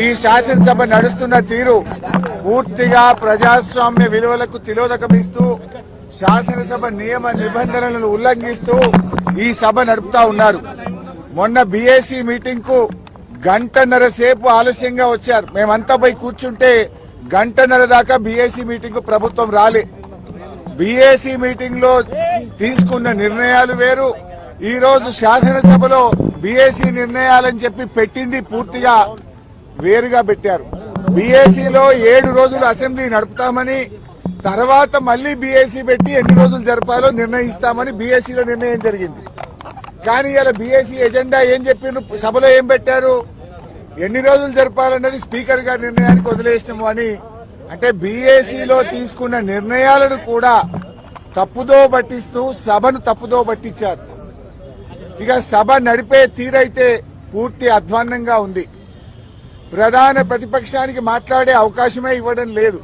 ఈ శాసనసభ నడుస్తున్న తీరు పూర్తిగా ప్రజాస్వామ్య విలువలకు తిలోదకమిస్తూ శాసనసభ నియమ నిబంధనలను ఉల్లంఘిస్తూ ఈ సభ నడుపుతా ఉన్నారు. మొన్న బీఏసీ మీటింగ్ కు గంటన్నర సేపు ఆలస్యంగా వచ్చారు. మేమంతా పోయి కూర్చుంటే గంటన్నర దాకా బీఏసీ మీటింగ్ కు ప్రభుత్వం రాలే. బీఏసీ మీటింగ్ లో తీసుకున్న నిర్ణయాలు వేరు, ఈ రోజు శాసనసభలో బీఏసీ నిర్ణయాలని చెప్పి పెట్టింది పూర్తిగా వేరుగా పెట్టారు. బీఏసీలో 7 రోజులు అసెంబ్లీ నడుపుతామని, తర్వాత మళ్లీ బీఏసీ పెట్టి ఎన్ని రోజులు జరపాలో నిర్ణయిస్తామని బీఏసీలో నిర్ణయం జరిగింది. కానీ ఇలా బీఏసీ ఎజెండా ఏం చెప్పిన సభలో ఏం పెట్టారు, ఎన్ని రోజులు జరపాలన్నది స్పీకర్ గారి నిర్ణయానికి వదిలేసినాము అని. అంటే బీఏసీలో తీసుకున్న నిర్ణయాలను కూడా తప్పుదో పట్టిస్తూ సభను తప్పుదో పట్టించారు. ఇక సభ నడిపే తీరైతే పూర్తి అధ్వాన్నంగా ఉంది. ప్రధాన ప్రతిపక్షానికి మాట్లాడే అవకాశమే ఇవ్వడం లేదు.